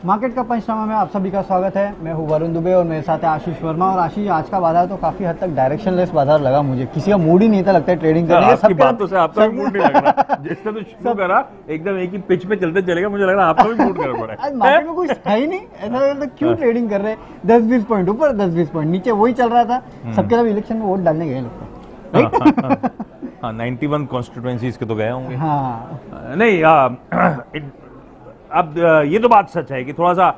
Market का पंचनामा में आप सभी का स्वागत है। मैं हूं वरुण दुबे और मेरे साथ है आशीष वर्मा। और आशीष, आज का बाजार तो काफी हद तक डायरेक्शनलेस बाजार लगा मुझे। किसी का मूड ही नहीं था लगता है ट्रेडिंग करने का। आपकी बातों से आपका भी मूड नहीं लग रहा। जिसने तो शुरू करा एकदम एक ही पिच पे चलते चलेगा, मुझे लग रहा है आपका भी मूड गड़बड़ है। आज मार्केट में कुछ है ही नहीं, ऐसा लगता क्यों ट्रेडिंग कर रहे हैं। 10-20 पॉइंट ऊपर, 10-20 पॉइंट नीचे, वही चल रहा था। सबके सब इलेक्शन में वोट डालने गए लगता है। 91 कॉन्स्टिट्यूएंसीज के तो गए होंगे। हाँ नहीं, अब ये तो बात सच है कि थोड़ा सा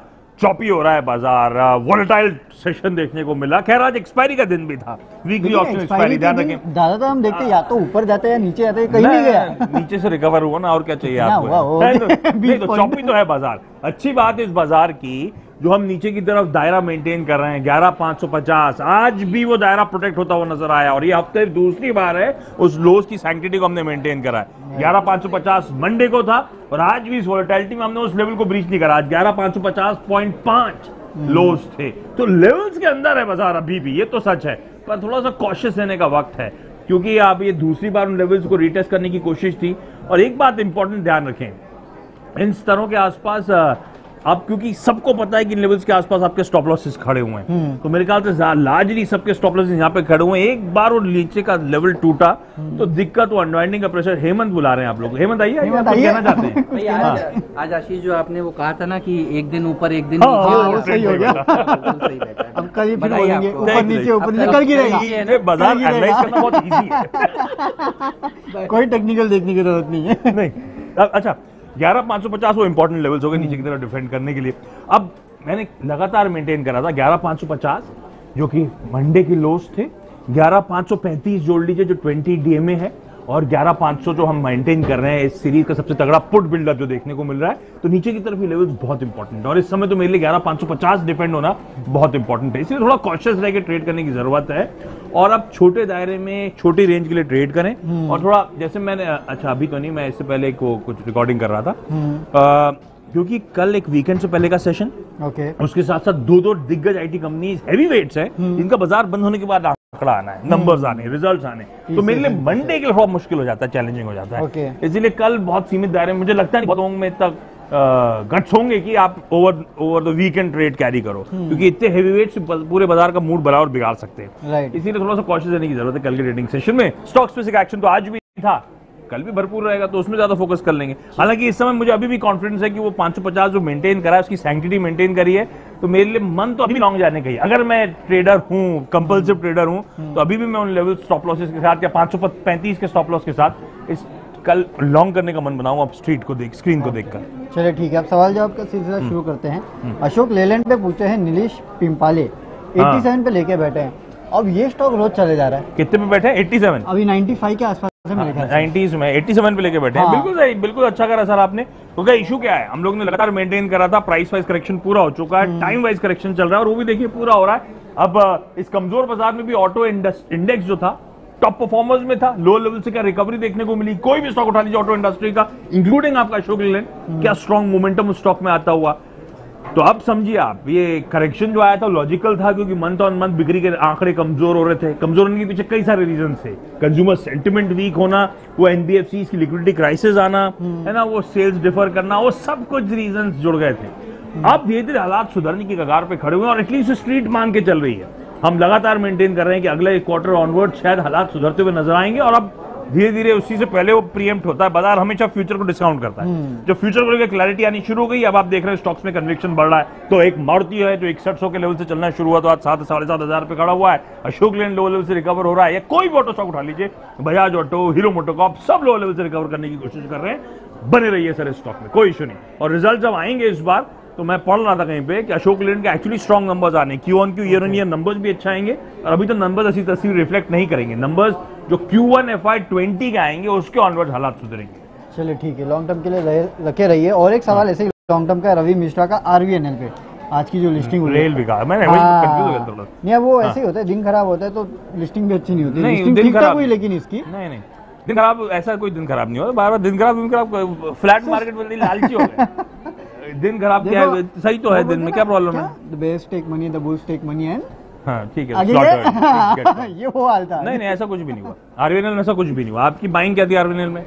चॉपी हो रहा है बाजार, वोलेटाइल सेशन देखने को मिला। खैर आज एक्सपायरी का दिन भी था, वीकली ऑप्शन एक्सपायरी, ध्यान रखें। ज्यादातर हम देखते हैं या तो ऊपर जाते हैं या नीचे जाते हैं, कहीं नहीं गया। नीचे से रिकवर हुआ ना, और क्या चाहिए आपको। नहीं तो चॉपी तो है बाजार। अच्छी बात है इस बाजार की, जो हम नीचे की तरफ दायरा मेंटेन कर रहे हैं 11,550, आज भी वो दायरा प्रोटेक्ट होता हुआ नजर आया। और ये हफ्ते दूसरी बार है उस लोज की सैंक्टिटी को हमने मेंटेन करा है। 11,550 मंडे को था और आज भी इस वोलेटिलिटी में हमने उस लेवल को ब्रीच नहीं करा। आज 11,550.5 लोज थे, तो लेवल्स के अंदर है बाजार अभी भी, ये तो सच है। पर थोड़ा सा कॉशियस रहने का वक्त है, क्योंकि आप ये दूसरी बार उन लेवल्स को रिटेस्ट करने की कोशिश थी। और एक बात इंपॉर्टेंट ध्यान रखें, इन स्तरों के आसपास अब क्योंकि सबको पता है कि इन लेवल्स के आसपास आपके स्टॉप लॉसेस खड़े हुए हैं, तो मेरे ख्याल से लार्जली सबके स्टॉप लॉसेस यहाँ पे खड़े हुए हैं। एक बार वो नीचे का लेवल टूटा तो दिक्कत, वो अनवाइंडिंग का प्रेशर। हेमंत बुला रहे हैं आप लोग। हेमंत आइए, आप कहना चाहते हैं। आज आशीष जो आपने वो कहा था ना कि एक दिन ऊपर एक दिन नीचे, सही हो गया। अब कल फिर बोलेंगे ऊपर नीचे ऊपर नीचे, कल की रहेगी। बाजार एनालाइज करना बहुत इजी है। कोई टेक्निकल देखने की जरूरत नहीं है। नहीं, अच्छा 11,550 वो इंपॉर्टेंट लेवल्स हो गए नीचे की तरफ डिफेंड करने के लिए। अब मैंने लगातार मेंटेन करा था 11,550 जो कि मंडे की लोस थे, 11,535 जोड़ लीजिए जो 20 डीएमए है, और 11,500 जो हम मेंटेन कर रहे हैं इस सीरीज का सबसे तगड़ा पुट बिल्डअप जो देखने को मिल रहा है। तो नीचे की तरफ ये लेवल्स बहुत इंपॉर्टेंट है और इस समय तो मेरे लिए 11,550 डिफेंड होना बहुत इंपॉर्टेंट है। इसलिए थोड़ा कॉशियस रह के ट्रेड करने की जरूरत है। और अब छोटे दायरे में छोटी रेंज के लिए ट्रेड करें। और थोड़ा जैसे मैंने, अच्छा अभी तो नहीं, मैं इससे पहले कुछ रिकॉर्डिंग कर रहा था, क्योंकि कल एक वीकेंड से पहले का सेशन, उसके साथ साथ दो दिग्गज आईटी कंपनीज हैवी वेट्स हैं, जिनका बाजार बंद होने के बाद आंकड़ा आना है, नंबर्स आने, रिजल्ट्स आने, तो मेरे लिए मंडे के लिए थोड़ा मुश्किल हो जाता है, चैलेंजिंग हो जाता है। इसीलिए कल बहुत सीमित दायरे में, मुझे लगता है बहुत में तक गट्स होंगे कि आप over the weekend trade carry करो, क्योंकि इतने हेवी वेट्स पूरे बाजार का मूड बड़ा और बिगाड़ सकते हैं। इसीलिए थोड़ा सा कॉशियस रहने की जरूरत है कल के ट्रेडिंग सेशन में। स्टॉक स्पेसिफिक एक्शन तो आज भी था, कल भी भरपूर रहेगा, तो उसमें ज्यादा फोकस कर लेंगे। हालांकि इस समय मुझे अभी भी कॉन्फिडेंस है कि वो 550 जो मेंटेन करा है, उसकी सैंक्टिटी मेंटेन करी है, तो मेरे लिए मन तो अभी लॉन्ग जाने का ही। अगर मैं ट्रेडर हूं, कंपल्सिव ट्रेडर हूं, तो अभी भी मैं उन लेवल स्टॉप लॉसेस के साथ या 535 के स्टॉप लॉस के साथ इस कल लॉन्ग करने का मन बनाऊं, अब स्ट्रीट को देख, स्क्रीन को देखकर। चलिए ठीक है, अब सवाल जवाब का सिलसिला शुरू करते हैं। अशोक लेलैंड पे पूछे हैं नीलेश पिंपाले, 87 पे लेके बैठे हैं। अब ये स्टॉक रोज चले जा रहा है। कितने पे बैठे हैं? 87, अभी 95 के आसपास है मेरे ख्याल से। 90s में 87 पे लेके बैठे हैं। बिल्कुल सही, बिल्कुल अच्छा करा सर आपने। क्योंकि इशू क्या है, हम लोग ने लगातार मेंटेन करा था, प्राइस वाइज करेक्शन पूरा हो चुका है, टाइम वाइज करेक्शन चल रहा है, और वो भी देखिए पूरा हो रहा है। अब इस कमजोर बाजार में भी ऑटो इंडेक्स जो था टॉप परफॉर्मर्स में था, लो लेवल से क्या रिकवरी देखने को मिली। कोई भी स्टॉक उठा लीजिए ऑटो इंडस्ट्री का, इंक्लूडिंग आपका अशोक लेलैंड, क्या स्ट्रॉन्ग मोमेंटम उस स्टॉक में आता हुआ। तो अब समझिए आप, ये करेक्शन जो आया था लॉजिकल था, क्योंकि मंथ ऑन मंथ बिक्री के आंकड़े कमजोर हो रहे थे। कमजोर होने के पीछे कई सारे रीजन थे, कंज्यूमर सेंटिमेंट वीक होना, वो एनबीएफसी की लिक्विडिटी क्राइसिस आना, है ना, वो सेल्स डिफर करना, वो सब कुछ रीजन जुड़ गए थे। अब धीरे धीरे हालात सुधरने की कगार पे खड़े हुए हैं और एटलीस्ट स्ट्रीट मान के चल रही है। हम लगातार मेंटेन कर रहे हैं कि अगले क्वार्टर ऑनवर्ड शायद हालात सुधरते हुए नजर आएंगे। और अब धीरे धीरे उसी से पहले वो प्रीएम्प्ट होता है, बाजार हमेशा फ्यूचर को डिस्काउंट करता है। जब फ्यूचर को लेकर क्लैरिटी आनी शुरू हो गई, अब आप देख रहे हैं स्टॉक्स में कन्विक्शन बढ़ रहा है। तो एक मारुति है जो 6100 के लेवल से चलना शुरू हुआ, तो आज 7,500 पे खड़ा हुआ है। अशोक लेलैंड लो लेवल से रिकवर हो रहा है, या कोई भी ऑटो स्टॉक उठा लीजिए, बजाज ऑटो, हीरो मोटोकॉर्प, सब लो लेवल से रिकवर करने की कोशिश कर रहे हैं। बने रहिए सर इस स्टॉक में, कोई इशू नहीं। और रिजल्ट जब आएंगे इस बार, तो मैं पढ़ रहा था कहीं पे कि अशोक लेलैंड के एक्चुअली स्ट्रॉन्ग नंबर्स आने, Q on Q, year on year numbers भी अच्छा आएंगे। और अभी तो नंबर्स ऐसी तस्वीर रिफ्लेक्ट नहीं करेंगे, नंबर्स जो Q1 FY20 के आएंगे उसके ऑनवर्ड हालात सुधरेंगे। चलिए ठीक है, लॉन्ग टर्म के लिए रखे रहिए। और एक सवाल ऐसे ही लॉन्ग टर्म का, रवि मिश्रा का RVNL पे आज की जो लिस्टिंग हुई, रेल विकास, मैंने वही कंफ्यूज हो गया थोड़ा। नहीं, वो ऐसे ही होता है, दिन खराब होता है तो लिस्टिंग भी अच्छी नहीं होती। लिस्टिंग ठीक ठाक हुई, लेकिन इसकी नहीं दिन खराब, ऐसा कोई दिन खराब नहीं होता। बार बार दिन खराब, फ्लैट मार्केट में लालची हो गए। दिन खराब क्या है, सही तो है, दिन में क्या प्रॉब्लम है? The best take money, the bulls take money and, हाँ ठीक है, ये वो हाल था। नहीं ऐसा कुछ भी नहीं हुआ RVNL में, ऐसा कुछ भी नहीं हुआ। आपकी बाइंग क्या थी RVNL में?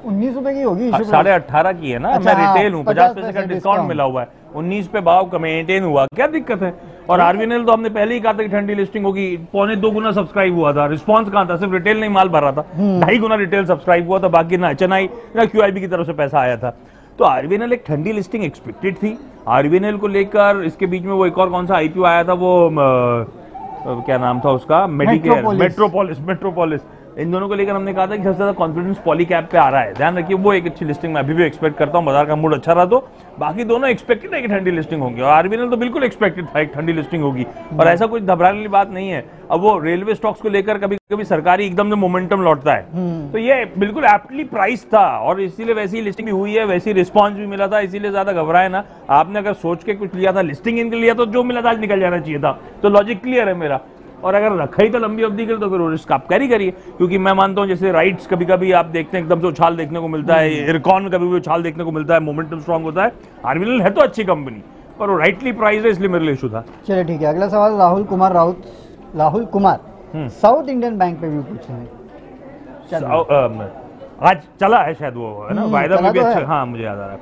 19 रुपए की होगी, 18.5 की है ना। मैं रिटेल हूँ, 50 पैसे का डिस्काउंट मिला हुआ है। 19 पे भाव मेंटेन हुआ, क्या दिक्कत है? और आरबीएनएल तो हमने पहले ही कहा था कि ठंडी लिस्टिंग होगी, 2.25 गुना सब्सक्राइब हुआ था, रिस्पांस कहां था? सिर्फ रिटेल नहीं माल भर रहा था, 2.5 गुना रिटेल सब्सक्राइब हुआ था, बाकी ना एचएनआई ना क्यूआईबी की तरफ से पैसा आया था। तो आरबीएनएल एक ठंडी लिस्टिंग एक्सपेक्टेड थी। आरबीएनएल को लेकर इसके बीच में वो एक और कौन सा आईपीओ आया था, वो क्या नाम था उसका, मेडिकेयर, मेट्रोपोलिस, इन दोनों को लेकर हमने कहा था कि सबसे ज्यादा कॉन्फिडेंस पॉलीकैब पे आ रहा है, ध्यान रखिए वो एक अच्छी लिस्टिंग मैं अभी भी एक्सपेक्ट करता हूं, बाजार का मूड अच्छा रहा तो। बाकी दोनों एक्सपेक्टेड है कि ठंडी लिस्टिंग होगी, और आरबीएनएल तो बिल्कुल एक्सपेक्टेड था एक ठंडी लिस्टिंग होगी, और ऐसा कोई घबराने वाली बात नहीं है। अब वो रेलवे स्टॉक्स को लेकर कभी कभी सरकारी एकदम से मोमेंटम लौटता है, तो ये बिल्कुल एप्टली प्राइस था, और इसीलिए वैसी लिस्टिंग भी हुई है, वैसी रिस्पॉन्स भी मिला था, इसीलिए ज्यादा घबराए ना। आपने अगर सोच के कुछ लिया था, लिस्टिंग इनके लिया तो जो मिला था आज निकल जाना चाहिए था, तो लॉजिक क्लियर है मेरा। और अगर रखा ही तो लंबी अवधि के लिए, तो फिर वो रिस्क आप कैरी करिए, क्योंकि मैं मानता हूं जैसे राइट्स कभी कभी आप देखते हैं एकदम से उछाल देखने को मिलता है, इरकॉन में कभी भी उछाल देखने को मिलता है, मोमेंटम स्ट्रांग होता है। आरबीएनएल है तो अच्छी कंपनी, पर वो राइटली प्राइस है, इसलिए मेरे लिए इशू था। चलिए ठीक है, अगला सवाल Rahul Kumar south Indian bank पे भी पूछे हैं। आज चला है शायद वो, है ना, वायदा में भी अच्छा, हाँ मुझे याद आ रहा है।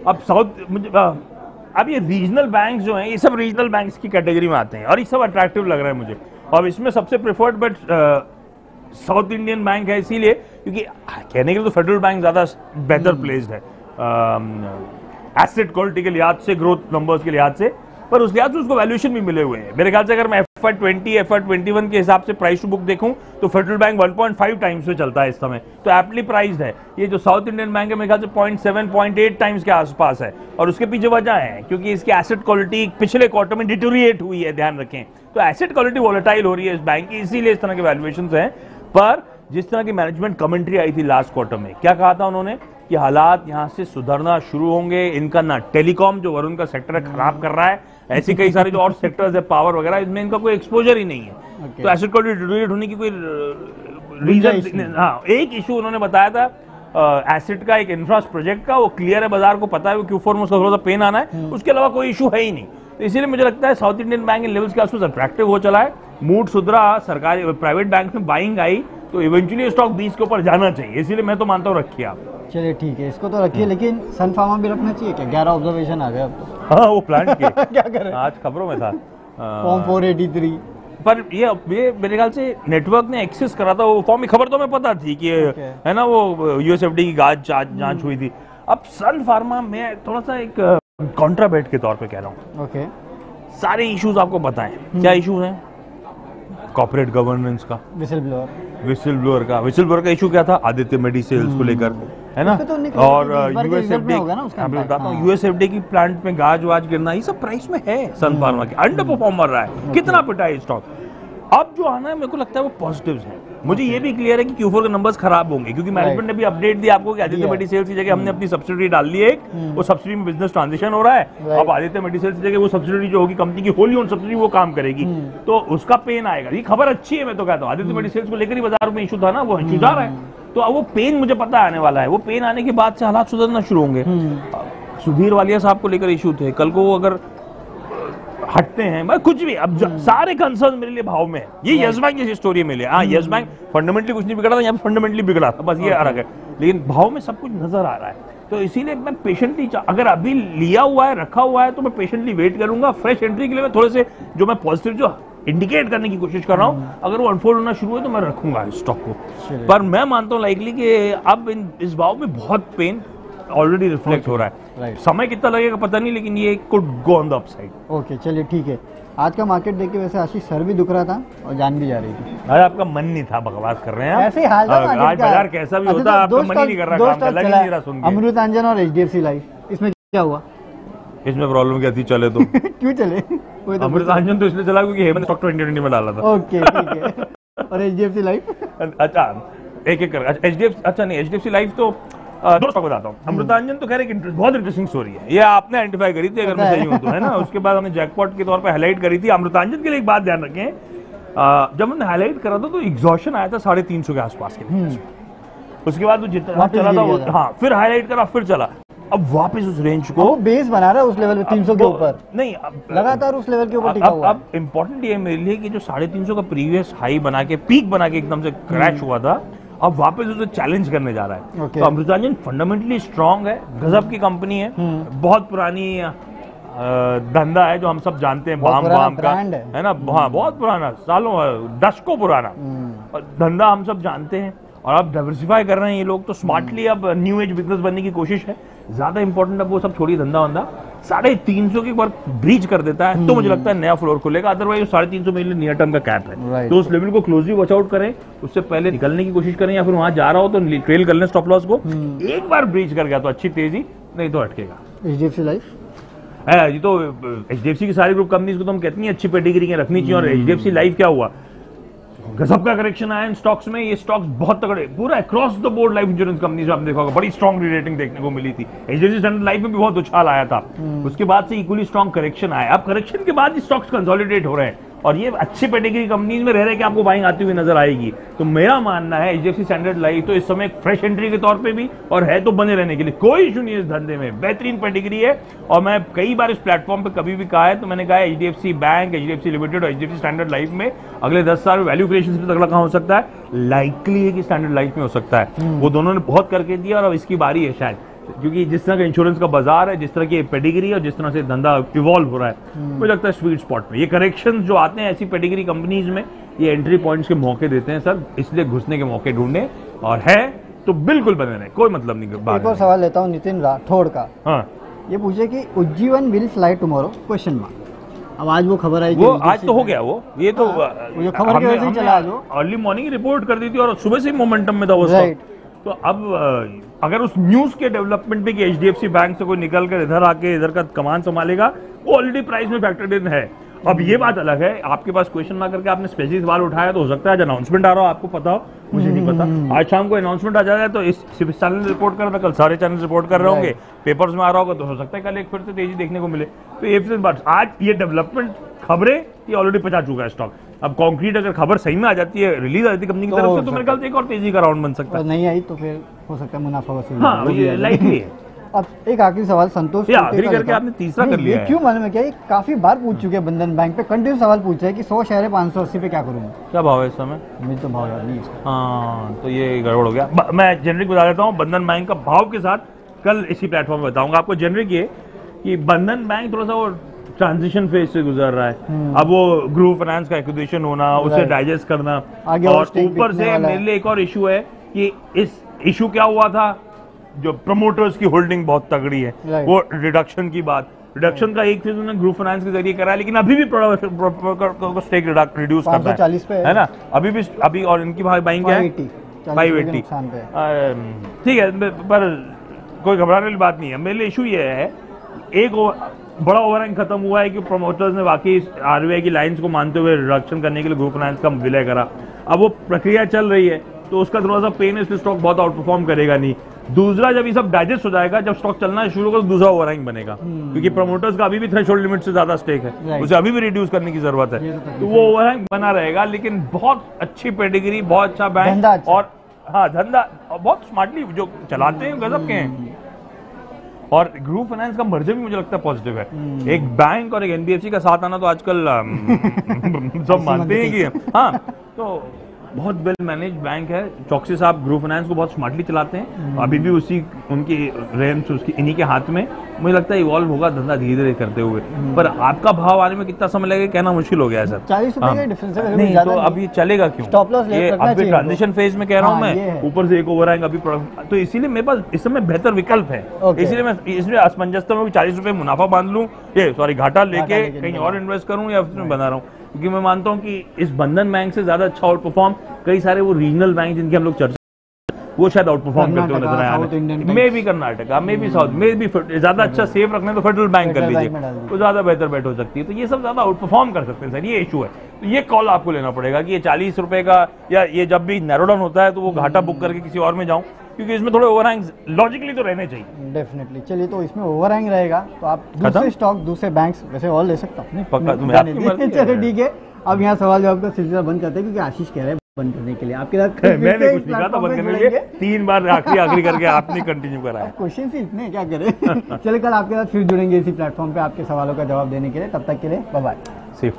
अब साउथ मुझे अब ये रीजनल बैंक्स जो हैं, ये सब रीजनल बैंक्स की कैटेगरी में आते हैं, और ये सब अट्रैक्टिव लग रहा है मुझे। और इसमें सबसे preferred but south Indian bank है, इसीलिए क्योंकि कहने के लिए तो फेडरल बैंक ज्यादा बेहतर प्लेस्ड है एसेट क्वालिटी के लिहाज से, ग्रोथ नंबर्स के लिहाज से, पर उस लिहाज से उसको वैल्यूएशन भी मिले हुए हैं। मेरे ख्याल से अगर मैं FY20 FY21 के हिसाब से प्राइस टू बुक देखूं तो फेडरल बैंक 1.5 टाइम्स पे चलता है इस समय, तो एप्टली प्राइस्ड है। ये जो साउथ इंडियन बैंक है मेरे ख्याल से 0.7 0.8 टाइम्स के आसपास है, और उसके पीछे वजह है क्योंकि इसकी एसेट क्वालिटी पिछले क्वार्टर में डिटोरिएट हुई है, ध्यान रखें। तो एसेट क्वालिटी वोलेटाइल हो रही है इस बैंक की, इसीलिए इस तरह के वैल्यूएशंस हैं। पर जिस तरह की मैनेजमेंट कमेंट्री आई थी लास्ट क्वार्टर में, क्या कहा था उन्होंने कि हालात यहां से सुधरना शुरू होंगे, इनका ना टेलीकॉम जो वरुण का सेक्टर है खराब कर रहा है, ऐसे कई सारे जो और सेक्टर्स है पावर वगैरह, इसमें इनका कोई एक्सपोजर ही नहीं है। तो एसेट क्वालिटी डिटोरिएट होने की कोई रीजन, हाँ एक इशू उन्होंने बताया था एसेट का, एक इंफ्रास्ट्रक्चर प्रोजेक्ट का, वो क्लियर है, बाजार को पता है, वो Q4 में उसका थोड़ा सा पेन आना है, उसके अलावा कोई इशू है ही नहीं। तो इसीलिए मुझे लगता है साउथ इंडियन बैंक इन लेवल्स के आसपास अट्रैक्टिव हो चला है, मूड सुधरा, सरकारी प्राइवेट बैंक में बाइंग आई, तो इवेंचुअली स्टॉक 20 के ऊपर जाना चाहिए, इसीलिए मैं तो मानता हूँ रखिए आप। चलिए ठीक है, इसको तो रखिए, लेकिन सन फार्मा भी रखना चाहिए क्या? 11 ऑब्जर्वेशन आ गए अब तो। हाँ वो प्लांट के क्या करें, आज खबरों में था फॉर्म 483, पर ये मेरे ख्याल से नेटवर्क ने एक्सेस करा था वो फॉर्म की, खबर तो हमें पता थी कि है ना वो यूएसएफडी की जांच हुई थी। अब सन फार्मा में थोड़ा सा एक कॉन्ट्राबेट के तौर पे कह रहा हूँ, ओके, सारे इश्यूज आपको पता है क्या इश्यूज हैं? कॉर्पोरेट गवर्नेंस का, विसिल ब्लोअर का इशू क्या था? आदित्य मेडिसेल्स को लेकर, है ना, और यूएसएफडी की प्लांट में गाज वाज गिरना, ये सब प्राइस में है सन फार्मा के, अंडर परफॉर्मर रहा है, कितना पिटा है स्टॉक। अब जो आना है मेरे को लगता है वो पॉजिटिव्स हैं। मुझे ये भी क्लियर है कि Q4 के नंबर्स खराब होंगे, क्योंकि मैनेजमेंट ने भी अपडेट दिया आपको कि आदित्य मेडिसेल्स की जगह हमने अपनी सब्सिडी डाल ली है, वो सब्सिडी में बिजनेस ट्रांजिशन हो रहा है। अब आदित्य मेडिसेल्स की जगह वो सब्सिडी जो होगी कंपनी की होली ओन सब्सिडी, वो काम करेगी, तो उसका पेन आएगा। ये खबर अच्छी है, मैं तो कहता हूँ, आदित्य मेडिसेल्स को लेकर ही बाजार में इशू था ना, वो इशू जा रहा है, तो अब वो पेन मुझे पता आने वाला है, वो पेन आने के बाद से हालात सुधरना शुरू होंगे। सुधीर वालिया साहब को लेकर इशू थे, कल को वो अगर हटते हैं, मैं कुछ भी, अब सारे कंसर्न मेरे लिए भाव में है। ये यस बैंक जैसी स्टोरी मिले, हाँ यस बैंक फंडामेंटली कुछ नहीं बिगड़ा था, यहाँ पे फंडामेंटली बिगड़ा था, बस ये अलग है, लेकिन भाव में सब कुछ नजर आ रहा है। तो इसीलिए मैं पेशेंटली, अगर अभी लिया हुआ है, रखा हुआ है, तो मैं पेशेंटली वेट करूंगा। फ्रेश एंट्री के लिए मैं थोड़े से जो मैं पॉजिटिव जो इंडिकेट करने की कोशिश कर रहा हूं, अगर वो अनफोल्ड होना शुरू हो तो मैं रखूंगा इस स्टॉक को। पर मैं मानता हूं लाइकली कि अब इस भाव में बहुत पेन ऑलरेडी रिफ्लेक्ट हो रहा है। समय कितना लगेगा पता नहीं, लेकिन ये could go on the upside. Okay, चलिए ठीक है। आज का मार्केट देख के वैसे आशीष सर भी दुख रहा था और जान भी जा रही थी। आज आपका मन नहीं था, बकवास कर रहे हैं ऐसे ही हाल था आज बाजार कैसा भी होता है, आपका मन ही नहीं कर रहा, काम लग ही नहीं रहा सुन के। अमृतांजन और HDFC लाइफ, इसमें क्या हुआ? इसमें प्रॉब्लम क्या थी? चले तो क्यों चले? अमृतांजन तो इसलिए चला क्योंकि हेमंत स्टॉक 2020 में डाला था। ओके ठीक है। और HDFC लाइफ? अच्छा एक एक कर, HDFC, अच्छा नहीं HDFC लाइफ तो दो स्टॉक बताता हूँ। अमृतांजन तो खैर एक बहुत इंटरेस्टिंग स्टोरी है, ये आपने आइडेंटिफाई करी थी अगर मैं सही हूँ तो, है ना। उसके बाद हमने जैकपॉट के तौर पे हाईलाइट करी थी। अमृतांजन के लिए एक बात ध्यान रखें, जब हमने हाईलाइट करा था तो एग्जॉशन आया था 350 के आसपास के, उसके बाद वो जितना चला था वो, हाँ फिर हाईलाइट करा, फिर चला, अब वापस उस रेंज को बेस बना रहा है उस लेवल पे 300 के ऊपर, नहीं लगातार उस लेवल के ऊपर टिका हुआ है। अब इम्पोर्टेंट ये मेरे लिए कि जो 350 का प्रीवियस हाई बना के, पीक बना के एकदम से क्रैश हुआ था, अब वापस उसे चैलेंज करने जा रहा है। तो अमृतांजन फंडामेंटली स्ट्रांग है, गजब की कंपनी है, बहुत पुरानी धंधा है जो हम सब जानते हैं, बहुत बाम पुराना बाम का, brand है ना। हाँ, बहुत पुराना, सालों दशकों पुराना और धंधा हम सब जानते हैं। और अब डाइवर्सिफाई कर रहे हैं ये लोग, तो स्मार्टली अब न्यू एज बिजनेस बनने की कोशिश है। ज्यादा इंपॉर्टेंट अब वो सब छोड़िए, धंधा वंधा 350 की बार ब्रीच कर देता है तो मुझे लगता है नया फ्लोर खुलेगा। अदरवाइज 350 मेरे लिए नियर टर्म का कैप है। Right. तो उस लेवल को क्लोजली वॉच आउट करें, उससे पहले निकलने की कोशिश करें, या फिर वहां जा रहा हो तो ट्रेल कर लें स्टॉप लॉस को। एक बार ब्रीच कर गया तो अच्छी तेजी, नहीं तो अटकेगा। HDFC लाइफ है जी, तो एचडीएफसी की सारी ग्रुप कंपनीज को तो हम कितनी अच्छी पेडिग्री रखनी चाहिए। और एचडीएफसी लाइफ क्या हुआ, गजब का करेक्शन आया इन स्टॉक्स में। ये स्टॉक्स बहुत तगड़े, पूरा across the board life insurance companies में आपने देखा होगा बड़ी स्ट्रॉन्ग रेटिंग देखने को मिली थी। एचडीएफसी स्टैंडर्ड लाइफ में भी बहुत उछाल आया था, उसके बाद से इक्वली स्ट्रॉन्ग करेक्शन आया। अब करेक्शन के बाद स्टॉक्स कंसोलिडेट हो रहे हैं और ये अच्छी पेडिग्री कंपनीज में रह रहे कि आपको बाइंग आती हुई नजर आएगी। तो मेरा मानना है एचडीएफसी स्टैंडर्ड लाइफ तो इस समय फ्रेश एंट्री के तौर पे भी और है तो बने रहने के लिए, कोई इशू नहीं है इस धंधे में, बेहतरीन पेडिग्री है। और मैं कई बार इस प्लेटफॉर्म पे कभी भी कहा है, तो मैंने कहा है एचडीएफसी बैंक, एचडीएफसी लिमिटेड और एचडीएफसी स्टैंडर्ड लाइफ में अगले 10 साल वैल्यू क्रिएशन से तगड़ा कहां हो सकता है, लाइकली है कि स्टैंडर्ड लाइफ में हो सकता है। वो दोनों ने बहुत करके दिया और अब इसकी बारी है शायद, क्योंकि जिस तरह का इंश्योरेंस का बाजार है, जिस तरह की पेडिग्री और जिस तरह से धंधा इवॉल्व हो रहा है, मुझे लगता है स्वीट स्पॉट में ये करेक्शंस जो आते हैं ऐसी पेडिग्री कंपनीज में, ये एंट्री पॉइंट्स के मौके देते हैं सर, इसलिए घुसने के मौके ढूंढने, और है तो बिल्कुल बने रहे, कोई मतलब नहीं। एक और सवाल लेता हूँ नितिन राठौड़ का। हाँ, ये पूछे कि Ujjivan will fly tomorrow question mark. अब आज वो खबर आई, वो आज तो हो गया ये तो जो खबर की वजह से चला आज वो अर्ली मॉर्निंग रिपोर्ट कर दी थी और सुबह से ही मोमेंटम में था वो राइट। तो अब अगर उस न्यूज के डेवलपमेंट पे कि एचडीएफसी बैंक से कोई निकल कर इधर आके इधर का कमान संभालेगा, वो ऑलरेडी प्राइस में फैक्टर्ड इन है। अब ये बात अलग है, आपके पास क्वेश्चन ना करके आपने स्पेसिफिक सवाल उठाया, तो हो सकता है आज अनाउंसमेंट आ रहा हो, आपको पता हो, मुझे नहीं पता। आज शाम को अनाउंसमेंट आ जाएगा तो इस चैनल रिपोर्ट कर रहा, कल सारे चैनल रिपोर्ट कर रहे होंगे, पेपर्स में आ रहा होगा, तो हो सकता है कल एक फिर से तेजी देखने को मिले। तो ये बात आज ये डेवलपमेंट खबरें ये ऑलरेडी पचा चुका है स्टॉक। अब कॉन्क्रीट अगर खबर सही में आ जाती है, रिलीज आ जाती है कंपनी की तरफ से, तो मेरे ख्याल से एक और तेजी का राउंड बन सकता है। नहीं आई तो फिर हो सकता है मुनाफा वसूल। हाँ, ये लाइकली है। अब एक आखिरी सवाल संतोष आखिरी करके आपने तीसरा कर लिया है। क्यों मालूम है क्या, ये काफी बार पूछ चुके हैं बंधन बैंक पे, कंटिन्यू सवाल पूछ रहे हैं कि 100 शेयर है 580 पे क्या करूंगा। क्या भाव है इस समय? मुझे तो भाव याद नहीं है इसका। हाँ, तो ये गड़बड़ हो गया। मैं जेनरिक बता देता हूँ, बंधन बैंक का भाव के साथ कल इसी प्लेटफॉर्म पे बताऊंगा आपको। जेनरिक ये कि बंधन बैंक थोड़ा सा वो ट्रांजिशन फेज से गुजर रहा है। अब वो ग्रुप फाइनेंस का एक्विजिशन होना, उसे डाइजेस्ट करना, और ऊपर से मेरे लिए एक और इशू है कि इस इशू क्या हुआ था, जो प्रमोटर्स की होल्डिंग बहुत तगड़ी है, वो रिडक्शन की बात, रिडक्शन का एक चीज उन्होंने ग्रुप फाइनेंस के जरिए करा है, लेकिन अभी भी स्टेक रिड्यूस करना है ना, अभी और इनकी बाइंग क्या है 580। ठीक है, पर कोई घबराने वाली बात नहीं है। मेरे लिए इशू ये है, एक बड़ा ओवरहैंग खत्म हुआ है कि प्रमोटर्स ने वाकई आरबीआई की लाइंस को मानते हुए रिडक्शन करने के लिए ग्रुप फाइनेंस का विलय करा। अब वो प्रक्रिया चल रही है, तो उसका थोड़ा सा पेन है, इसलिए स्टॉक बहुत आउट परफॉर्म करेगा नहीं। दूसरा, जब ये सब डाइजेस्ट हो जाएगा, जब स्टॉक चलना शुरू होगा, तो दूसरा ओवरहैंग बनेगा, क्योंकि प्रमोटर्स का अभी भी थ्रेशोल्ड लिमिट से ज्यादा स्टेक है, उसे अभी भी रिड्यूस करने की जरूरत है, तो वो ओवरहैंग बना रहेगा। लेकिन बहुत अच्छी पेडिग्री, बहुत अच्छा बैंक, और हाँ धंधा बहुत स्मार्टली जो चलाते हैं गजब के हैं। और ग्रुप फाइनेंस का मर्जर भी मुझे लगता है पॉजिटिव है। एक बैंक और एक एनबीएफसी का साथ आना तो आजकल सब मानते हैं कि हाँ, तो बहुत वेल मैनेज बैंक है। चौकसी साहब ग्रुप फाइनेंस को बहुत स्मार्टली चलाते हैं, अभी भी उसी उनकी रेम्स उसकी इन्हीं के हाथ में। मुझे लगता है इवॉल्व होगा धंधा धीरे धीरे करते हुए, पर आपका भाव आने में कितना समय लगेगा कहना मुश्किल हो गया है सर। 40 रुपए का डिफरेंस है, नहीं तो अब ये चलेगा क्यों? स्टॉप लॉस ये अभी ट्रांजिशन फेज में कह रहा हूँ मैं, ऊपर से एक ओवर आएंगे अभी, तो इसीलिए मेरे पास इस समय बेहतर विकल्प है। इसीलिए मैं इसलिए असमंजस में 40 रुपए मुनाफा बांध लूं, ये सॉरी घाटा लेके कहीं और इन्वेस्ट करूं, या उसमें बना रहा हूं, क्योंकि मैं मानता हूं कि इस बंधन बैंक से ज्यादा अच्छा आउट परफॉर्म कई सारे वो रीजनल बैंक जिनकी हम लोग चर्चा, वो शायद आउट परफॉर्म करते हुए नजर आए। मे भी कर्नाटका, मे भी साउथ, मे भी ज्यादा अच्छा सेफ रखने तो फेडरल बैंक कर लीजिए, तो ज्यादा बेहतर बेट हो सकती है। तो ये सब ज्यादा आउट परफॉर्म कर सकते हैं सर, ये इशू है। तो ये कॉल आपको लेना पड़ेगा कि ये 40 रुपए का, या ये जब भी नैरो डाउन होता है तो वो घाटा बुक करके किसी और में जाऊं, क्योंकि इसमें थोड़े ओवरहैंग लॉजिकली तो रहने चाहिए। डेफिनेटली। चलिए, तो इसमें ओवरहैंग रहेगा तो आप दूसरे स्टॉक, दूसरे बैंक्स वैसे और ले सकता हूँ। पक्का, चलिए ठीक है। अब यहाँ सवाल जवाब का सिलसिला बंद करते हैं, क्योंकि आशीष कह रहे हैं बंद करने के लिए आपके साथ। मैंने कुछ नहीं कहा था बंद करने के लिए, 3 बार आखिरी करके आपने कंटिन्यू करा है। क्वेश्चन ही इतने क्या करें। चलिए, कल आपके साथ फिर जुड़ेंगे इसी प्लेटफॉर्म पे आपके सवालों का जवाब देने के लिए। तब तक के लिए बाय बाय। सिर्फ